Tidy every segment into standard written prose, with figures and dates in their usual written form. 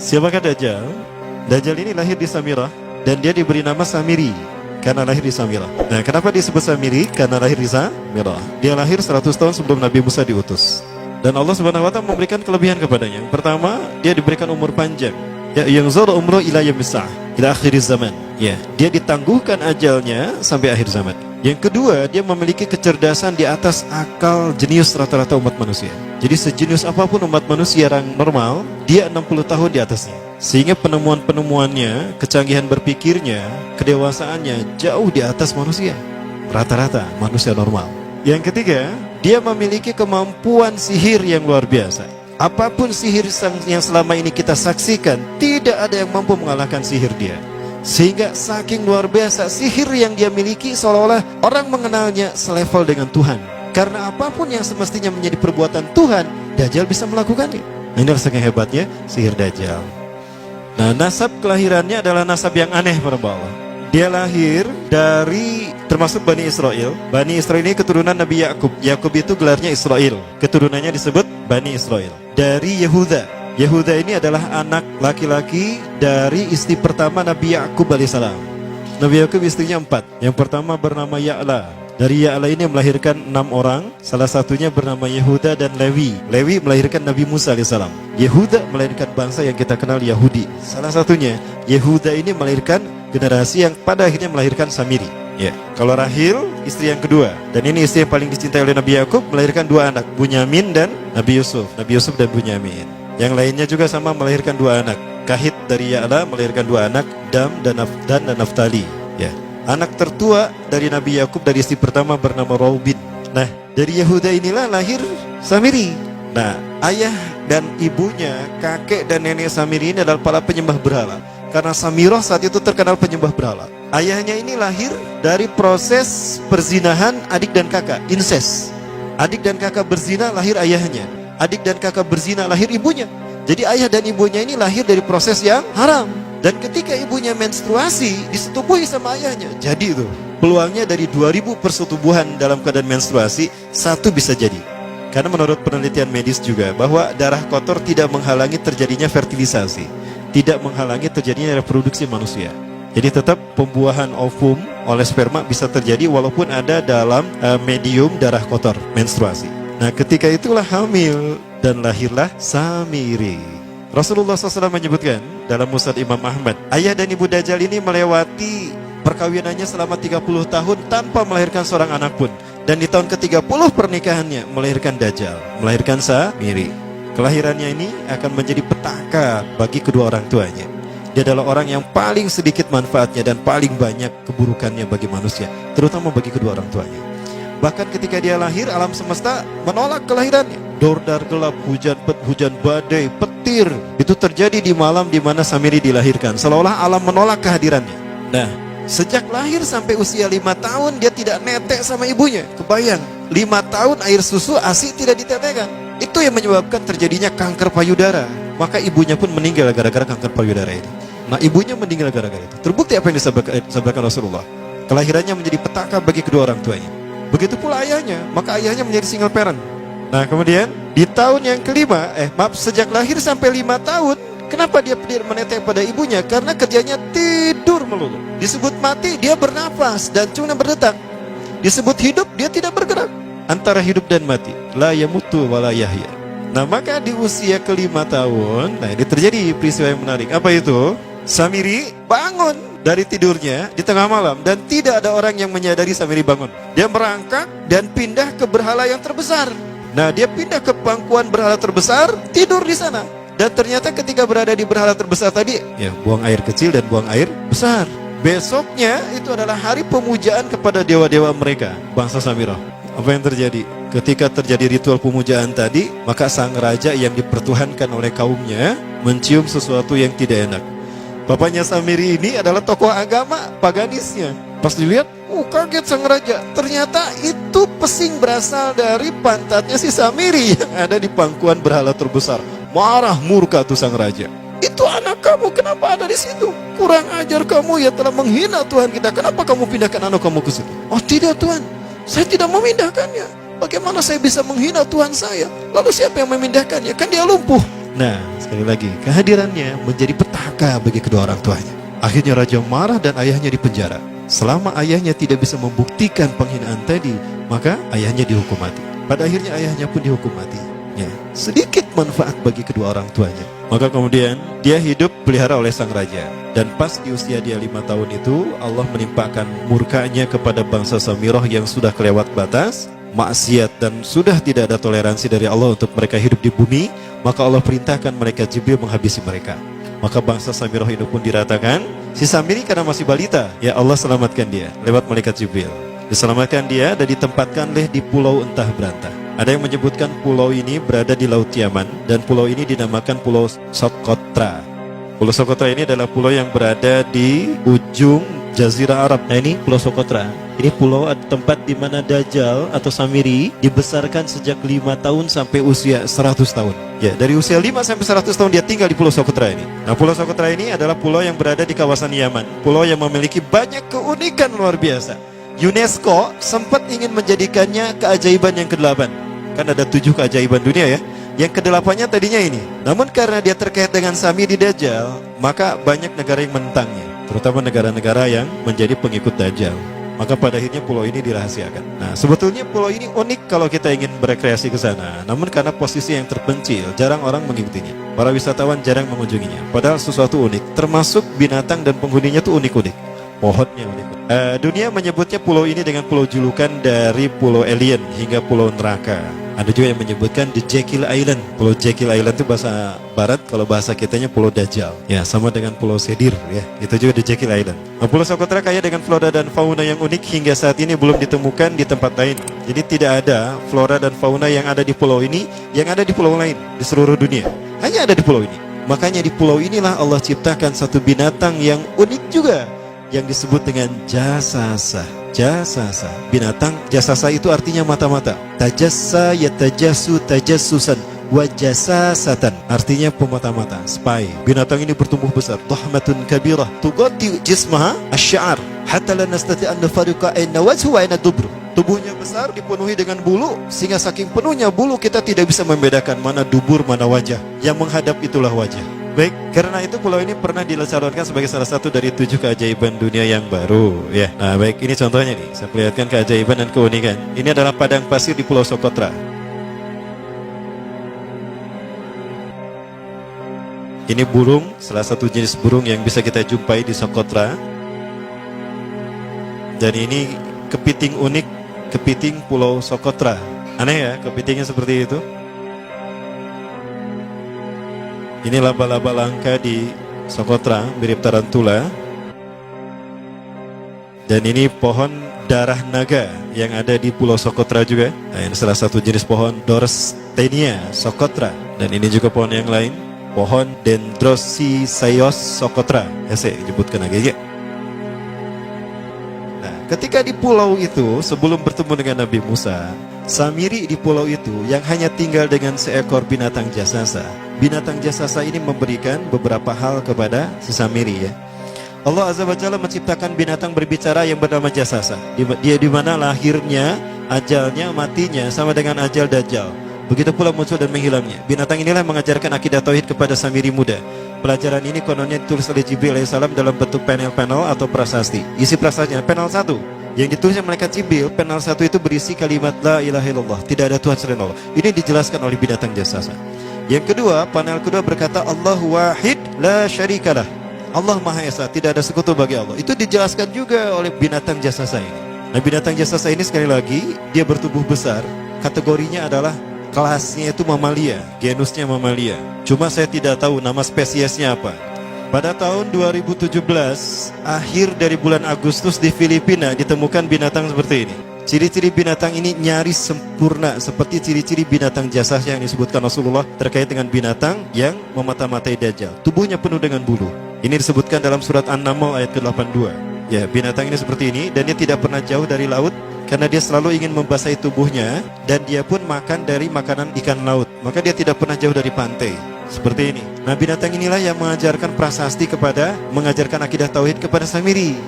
Siapakah Dajjal? Dajjal ini lahir di Samirah dan dia diberi nama Samiri karena lahir di Samirah. Nah, kenapa disebut Samiri? Karena lahir di Samirah. Dia lahir 100 tahun sebelum Nabi Musa diutus. Dan Allah Subhanahu wa taala memberikan kelebihan kepadanya. Pertama, dia diberikan umur panjang. Ya, yang zara umru ila yamsah, ila akhir zaman. Ya, dia ditangguhkan ajalnya sampai akhir zaman. Yang kedua, dia memiliki kecerdasan di atas akal jenius rata-rata umat manusia. Jadi sejenius apapun umat manusia yang normal, dia 60 tahun di atasnya. Sehingga penemuan-penemuannya, kecanggihan berpikirnya, kedewasaannya jauh di atas manusia. Rata-rata manusia normal. Yang ketiga, dia memiliki kemampuan sihir yang luar biasa. Apapun sihir yang selama ini kita saksikan, tidak ada yang mampu mengalahkan sihir dia. Sehingga saking luar biasa sihir yang dia miliki, seolah-olah orang mengenalnya selevel dengan Tuhan. Karena apapun yang semestinya menjadi perbuatan Tuhan, Dajjal bisa melakukannya. Nah, ini saking hebatnya sihir Dajjal. Nah, nasab kelahirannya adalah nasab yang aneh para Allah. Dia lahir dari termasuk Bani Israel. Bani Israel ini keturunan Nabi Yakub. Yakub itu gelarnya Israel. Keturunannya disebut Bani Israel. Dari Yehuda. Yehuda ini adalah anak laki-laki dari istri pertama Nabi Yakub alaihissalam. Nabi Yakub istrinya 4. Yang pertama bernama Ya'la. Dari Ya'la ini melahirkan 6 orang. Salah satunya bernama Yehuda dan Lewi. Lewi melahirkan Nabi Musa alaihissalam. Yehuda melahirkan bangsa yang kita kenal Yahudi. Salah satunya Yehuda ini melahirkan generasi yang pada akhirnya melahirkan Samiri. Ya. Kalau Rahil istri yang kedua, dan ini istri yang paling dicintai oleh Nabi Yakub, melahirkan 2 anak, Bunyamin dan Nabi Yusuf. Nabi Yusuf dan Bunyamin. Yang lainnya juga sama melahirkan 2 anak. Kahit dari Ya'la melahirkan 2 anak, Dam dan Naftali. Ya. Anak tertua dari Nabi Yakub dari istri pertama bernama Raubin. Nah, dari Yehuda inilah lahir Samiri. Nah, ayah dan ibunya, kakek dan nenek Samiri ini adalah para penyembah berhala. Karena Samirah saat itu terkenal penyembah berhala. Ayahnya ini lahir dari proses perzinahan adik dan kakak, incest. Adik dan kakak berzina, lahir ayahnya. Adik dan kakak berzina, lahir ibunya. Jadi ayah dan ibunya ini lahir dari proses yang haram. Dan ketika ibunya menstruasi, disetubuhi sama ayahnya. Jadi itu, peluangnya dari 2000 persetubuhan dalam keadaan menstruasi, 1 bisa jadi. Karena menurut penelitian medis juga, bahwa darah kotor tidak menghalangi terjadinya fertilisasi, tidak menghalangi terjadinya reproduksi manusia. Jadi tetap pembuahan ovum oleh sperma bisa terjadi walaupun ada dalam medium darah kotor, menstruasi. Nah, ketika itulah hamil dan lahirlah Samiri. Rasulullah SAW menyebutkan dalam Musnad Imam Ahmad, ayah dan ibu Dajjal ini melewati perkawinannya selama 30 tahun tanpa melahirkan seorang anak pun. Dan di tahun ke-30 pernikahannya melahirkan Dajjal, melahirkan Samiri. Kelahirannya ini akan menjadi petaka bagi kedua orang tuanya. Dia adalah orang yang paling sedikit manfaatnya dan paling banyak keburukannya bagi manusia, terutama bagi kedua orang tuanya. Bahkan ketika dia lahir, alam semesta menolak kelahirannya. Dordar gelap, hujan badai, petir, itu terjadi di malam di mana Samiri dilahirkan. Seolah-olah alam menolak kehadirannya. Nah, sejak lahir sampai usia 5 tahun dia tidak netek sama ibunya. Kebayang, 5 tahun air susu ASI tidak ditetekkan. Itu yang menyebabkan terjadinya kanker payudara. Maka ibunya pun meninggal gara-gara kanker payudara ini. Nah, ibunya meninggal gara-gara itu. Terbukti apa yang disampaikan Rasulullah. Kelahirannya menjadi petaka bagi kedua orang tuanya. Begitu pula ayahnya, maka ayahnya menjadi single parent. Nah, kemudian di tahun yang kelima, sejak lahir sampai 5 tahun, kenapa dia tidak menetek pada ibunya? Karena kerjanya tidur melulu. Disebut mati, dia bernafas dan cuma berdetak. Disebut hidup, dia tidak bergerak. Antara hidup dan mati, la yamutu wa la yahya. Nah, maka di usia ke-5 tahun, nah ini terjadi peristiwa yang menarik. Apa itu? Samiri bangun dari tidurnya di tengah malam dan tidak ada orang yang menyadari Samiri bangun. Dia merangkak dan pindah ke berhala yang terbesar. Nah, dia pindah ke pangkuan berhala terbesar, tidur di sana. Dan ternyata ketika berada di berhala terbesar tadi, ya buang air kecil dan buang air besar. Besoknya itu adalah hari pemujaan kepada dewa-dewa mereka, bangsa Samirah. Apa yang terjadi? Ketika terjadi ritual pemujaan tadi, maka sang raja yang dipertuhankan oleh kaumnya mencium sesuatu yang tidak enak. Bapaknya Samiri ini adalah tokoh agama paganisnya. Pas dilihat, kaget sang raja. Ternyata itu pesing berasal dari pantatnya si Samiri yang ada di pangkuan berhala terbesar. Marah murka tuh sang raja. Itu anak kamu, kenapa ada di situ? Kurang ajar kamu, ya telah menghina Tuhan kita. Kenapa kamu pindahkan anak kamu ke situ? Oh tidak Tuhan, saya tidak memindahkannya. Bagaimana saya bisa menghina Tuhan saya? Lalu siapa yang memindahkannya? Kan dia lumpuh. Nah, sekali lagi, kehadirannya menjadi petaka bagi kedua orang tuanya. Akhirnya raja marah dan ayahnya dipenjara. Selama ayahnya tidak bisa membuktikan penghinaan tadi, maka ayahnya dihukum mati. Pada akhirnya ayahnya pun dihukum mati. Ya, sedikit manfaat bagi kedua orang tuanya. Maka kemudian dia hidup pelihara oleh sang raja. Dan pas di usia dia 5 tahun itu, Allah menimpakan murkanya kepada bangsa Samirah yang sudah kelewat batas, maksiat, dan sudah tidak ada toleransi dari Allah untuk mereka hidup di bumi. Maka Allah perintahkan malaikat Jibril menghabisi mereka. Maka bangsa Samirah itu pun diratakan. Si Samiri karena masih balita, ya Allah selamatkan dia lewat malaikat Jibril. Diselamatkan dia dan ditempatkanlah di pulau entah berantah. Ada yang menyebutkan pulau ini berada di Laut Yaman, dan pulau ini dinamakan Pulau Socotra. Pulau Socotra ini adalah pulau yang berada di ujung Jazirah Arab. Nah, ini Pulau Socotra. Ini pulau tempat di mana Dajjal atau Samiri dibesarkan sejak 5 tahun sampai usia 100 tahun. Ya, dari usia 5 sampai 100 tahun dia tinggal di Pulau Socotra ini. Nah, Pulau Socotra ini adalah pulau yang berada di kawasan Yaman. Pulau yang memiliki banyak keunikan luar biasa. UNESCO sempat ingin menjadikannya keajaiban yang ke-8. Kan ada 7 keajaiban dunia ya. Yang ke-8-nya tadinya ini. Namun karena dia terkait dengan Samiri Dajjal, maka banyak negara yang menentangnya, terutama negara-negara yang menjadi pengikut Dajjal. Maka pada akhirnya pulau ini dirahasiakan. Nah, sebetulnya pulau ini unik kalau kita ingin berekreasi ke sana. Namun karena posisi yang terpencil, jarang orang mengikutinya. Para wisatawan jarang mengunjunginya. Padahal sesuatu unik, termasuk binatang dan penghuninya tuh unik-unik. Pohonnya unik. Dunia menyebutnya pulau ini dengan pulau julukan dari pulau alien hingga pulau neraka. Ada juga yang menyebutkan The Jekyll Island. Pulau Jekyll Island itu bahasa barat, kalau bahasa kitanya Pulau Dajjal. Ya, sama dengan Pulau Sedir ya. Itu juga The Jekyll Island. Nah, Pulau Socotra kaya dengan flora dan fauna yang unik hingga saat ini belum ditemukan di tempat lain. Jadi tidak ada flora dan fauna yang ada di pulau ini yang ada di pulau lain di seluruh dunia. Hanya ada di pulau ini. Makanya di pulau inilah Allah ciptakan satu binatang yang unik juga, yang disebut dengan jasasa. Jasasa, binatang jasasa itu artinya mata-mata. Tajassa yatajassu tajassusan wa jasasatan, artinya pemata-mata, spy. Binatang ini bertumbuh besar, dhahmatun kabirah tughatti jismaha asy-sya'r hatta la nastati an nafariqa ayna wajhu wa ayna dubru. Tubuhnya besar, dipenuhi dengan bulu, sehingga saking penuhnya bulu kita tidak bisa membedakan mana dubur mana wajah. Yang menghadap itulah wajah. Baik, karena itu pulau ini pernah dilesarkan sebagai salah satu dari 7 keajaiban dunia yang baru ya. Nah, baik, ini contohnya nih. Saya perlihatkan keajaiban dan keunikan. Ini adalah padang pasir di Pulau Socotra. Ini burung, salah satu jenis burung yang bisa kita jumpai di Socotra. Dan ini kepiting unik, kepiting Pulau Socotra. Aneh ya, kepitingnya seperti itu. Ini laba-laba langka di Socotra, mirip tarantula. Dan ini pohon darah naga yang ada di Pulau Socotra juga. Nah, ini salah satu jenis pohon Dorstenia Socotra. Dan ini juga pohon yang lain, pohon Dendrosisaios Socotra. Ya, saya sebutkan lagi ya. Nah, ketika di pulau itu, sebelum bertemu dengan Nabi Musa, Samiri di pulau itu yang hanya tinggal dengan seekor binatang jasasa. Binatang jasasa ini memberikan beberapa hal kepada si Samiri ya. Allah Azza wa Jalla menciptakan binatang berbicara yang bernama jasasa. Dia di mana lahirnya, ajalnya, matinya sama dengan ajal Dajjal. Begitu pula muncul dan menghilangnya. Binatang inilah mengajarkan akidah tauhid kepada Samiri muda. Pelajaran ini kononnya ditulis oleh Jibril alaihissalam dalam bentuk panel-panel atau prasasti. Isi prasastinya panel 1 yang ditulisnya malaikat Jibril, panel 1 itu berisi kalimat la ilaha illallah, tidak ada Tuhan selain Allah. Ini dijelaskan oleh binatang jasasa. Yang kedua, panel kedua berkata Allahu wahid la syarikalah. Allah Maha Esa, tidak ada sekutu bagi Allah. Itu dijelaskan juga oleh binatang jasasa ini. Nah, binatang jasasa ini sekali lagi dia bertubuh besar. Kategorinya adalah kelasnya itu mamalia, genusnya mamalia. Cuma saya tidak tahu nama spesiesnya apa. Pada tahun 2017, akhir dari bulan Agustus di Filipina ditemukan binatang seperti ini. Ciri-ciri binatang ini nyaris sempurna seperti ciri-ciri binatang jasasa yang disebutkan Rasulullah terkait dengan binatang yang memata-matai Dajjal. Tubuhnya penuh dengan bulu. Ini disebutkan dalam surat An-Naml ayat ke-82. Ya, binatang ini seperti ini dan dia tidak pernah jauh dari laut karena dia selalu ingin membasahi tubuhnya dan dia pun makan dari makanan ikan laut. Maka dia tidak pernah jauh dari pantai. Seperti ini. Nah, binatang inilah yang mengajarkan prasasti mengajarkan akidah tauhid kepada Samiri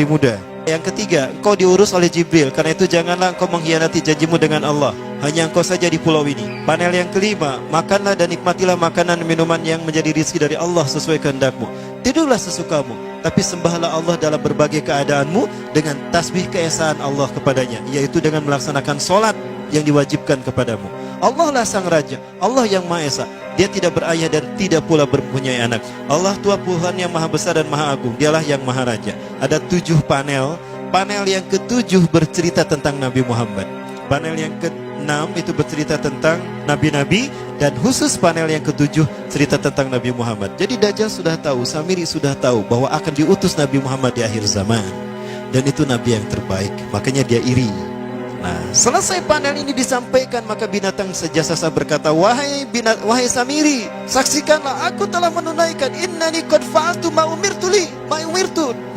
muda. Yang ketiga, engkau diurus oleh Jibril. Karena itu janganlah engkau mengkhianati janjimu dengan Allah. hanya engkau saja di pulau ini. Panel yang kelima, makanlah dan nikmatilah makanan dan minuman yang menjadi rizki dari Allah sesuai kehendakmu. Tidurlah sesukamu, tapi sembahlah Allah dalam berbagai keadaanmu dengan tasbih keesaan Allah kepadanya, yaitu dengan melaksanakan solat yang diwajibkan kepadamu. Allah lah sang raja, Allah yang Maha Esa. Dia tidak berayah dan tidak pula mempunyai anak. Allah Tuhan Tuhan yang maha besar dan maha agung. Dialah yang maha raja. Ada 7 panel. Panel yang ke-7 bercerita tentang Nabi Muhammad. Panel yang ke-6 itu bercerita tentang nabi-nabi. Dan khusus panel yang ke-7 cerita tentang Nabi Muhammad. Jadi Dajjal sudah tahu, Samiri sudah tahu bahwa akan diutus Nabi Muhammad di akhir zaman. Dan itu Nabi yang terbaik. Makanya dia iri. Nah, selesai panel ini disampaikan, maka binatang sejasasa berkata, wahai Samiri, saksikanlah aku telah menunaikan, innani qad fa'altu ma umirtu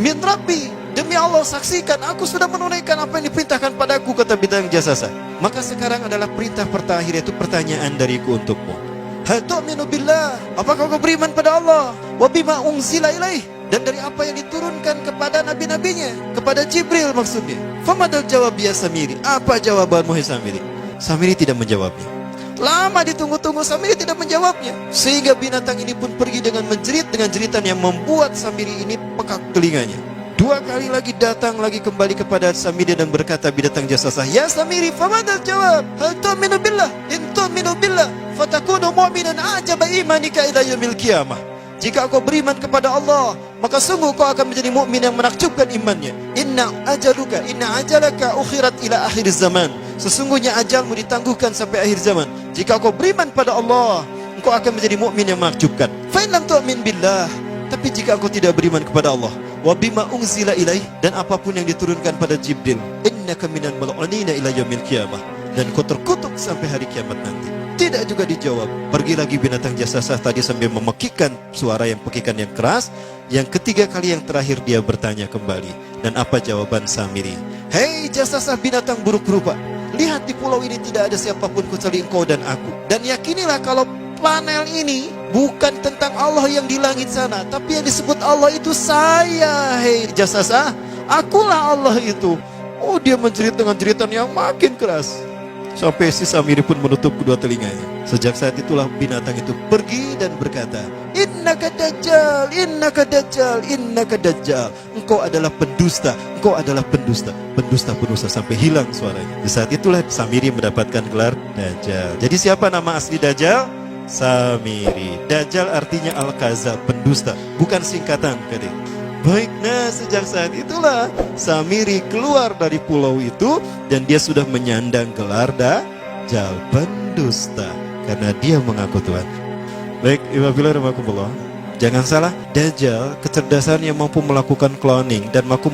min rabbi. Demi Allah, saksikan aku sudah menunaikan apa yang diperintahkan padaku, kata binatang jasasa. Maka sekarang adalah perintah terakhir, yaitu pertanyaan dariku untukmu. Hal tu'minu billah, apakah kau beriman pada Allah? Wa bima unzila ilaih, dan dari apa yang diturunkan kepada nabi-nabinya, kepada Jibril maksudnya. Famadal jawab ya Samiri, apa jawabanmu hai Samiri? Samiri tidak menjawabnya. Lama ditunggu-tunggu, Samiri tidak menjawabnya. Sehingga binatang ini pun pergi dengan menjerit, dengan jeritan yang membuat Samiri ini pekak telinganya. 2 kali lagi datang lagi kembali kepada Samiri dan berkata binatang jasasa, ya Samiri, famadal jawab, hal tu'minu billah, in tu'minu billah fatakunu mu'minan ajaba imanika ila yaumil qiyamah. Jika kau beriman kepada Allah, maka sungguh kau akan menjadi mukmin yang menakjubkan imannya. Inna ajalaka ukhirat ila akhir zaman. Sesungguhnya ajalmu ditangguhkan sampai akhir zaman. Jika kau beriman pada Allah, engkau akan menjadi mukmin yang menakjubkan. Fa in lam tu'min billah, tapi jika engkau tidak beriman kepada Allah, wa bima unzila ilaih, dan apapun yang diturunkan pada Jibril, innaka minal mal'unina ila yaumil qiyamah, dan kau terkutuk sampai hari kiamat nanti. Tidak juga dijawab. Pergi lagi binatang jasasa tadi sambil memekikkan suara yang pekikan yang keras. Yang ketiga kali yang terakhir dia bertanya kembali. Dan apa jawaban Samiri? Hei jasasa binatang buruk rupa, lihat di pulau ini tidak ada siapapun kecuali engkau dan aku. Dan yakinilah kalau panel ini bukan tentang Allah yang di langit sana, tapi yang disebut Allah itu saya. Hei jasasa, akulah Allah itu. Oh, dia menjerit dengan jeritan yang makin keras. Sampai si Samiri pun menutup kedua telinganya. Sejak saat itulah binatang itu pergi dan berkata, innaka dajjal, innaka dajjal, innaka dajjal. Engkau adalah pendusta, engkau adalah pendusta. Pendusta sampai hilang suaranya. Di saat itulah Samiri mendapatkan gelar Dajjal. Jadi siapa nama asli Dajjal? Samiri. Dajjal artinya Al-Kazab, pendusta, bukan singkatan katanya. Baik, nah sejak saat itulah Samiri keluar dari pulau itu dan dia sudah menyandang gelar Dajjal, pendusta, karena dia mengaku Tuhan. Baik, Iwabillah, jangan salah, Dajjal kecerdasan yang mampu melakukan cloning dan mampu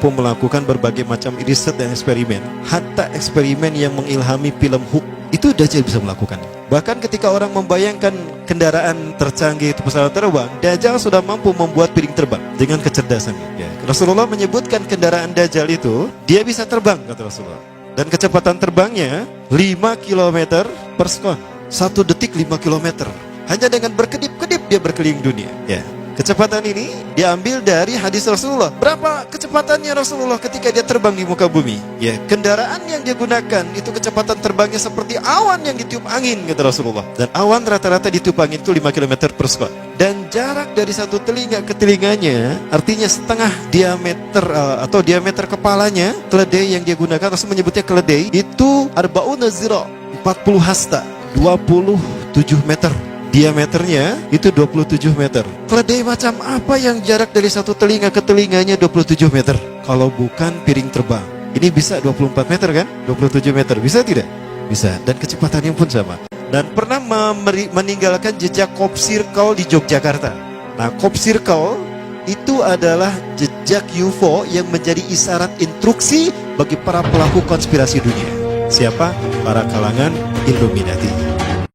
melakukan berbagai macam riset dan eksperimen. Hatta eksperimen yang mengilhami film Hook itu Dajjal bisa melakukan. Bahkan ketika orang membayangkan kendaraan tercanggih itu pesawat terbang, Dajjal sudah mampu membuat piring terbang dengan kecerdasannya. Ya. Rasulullah menyebutkan kendaraan Dajjal itu dia bisa terbang, kata Rasulullah. Dan kecepatan terbangnya 5 km per sekon. 1 detik 5 km. Hanya dengan berkedip-kedip dia berkeliling dunia. Ya. Kecepatan ini diambil dari hadis Rasulullah. Berapa kecepatannya Rasulullah ketika dia terbang di muka bumi? Ya, kendaraan yang dia gunakan itu kecepatan terbangnya seperti awan yang ditiup angin, kata Rasulullah. Dan awan rata-rata ditiup angin itu 5 km per sekon. Dan jarak dari satu telinga ke telinganya, artinya setengah diameter atau diameter kepalanya, keledai yang dia gunakan, Rasul menyebutnya keledai, itu arba'una zira, 40 hasta, 27 meter. Diameternya itu 27 meter. Keledai macam apa yang jarak dari satu telinga ke telinganya 27 meter? Kalau bukan piring terbang. Ini bisa 24 meter kan? 27 meter, bisa tidak? Bisa, dan kecepatannya pun sama. Dan pernah meninggalkan jejak Cop Circle di Yogyakarta. Nah, Cop Circle itu adalah jejak UFO yang menjadi isyarat instruksi bagi para pelaku konspirasi dunia. Siapa? Para kalangan Illuminati.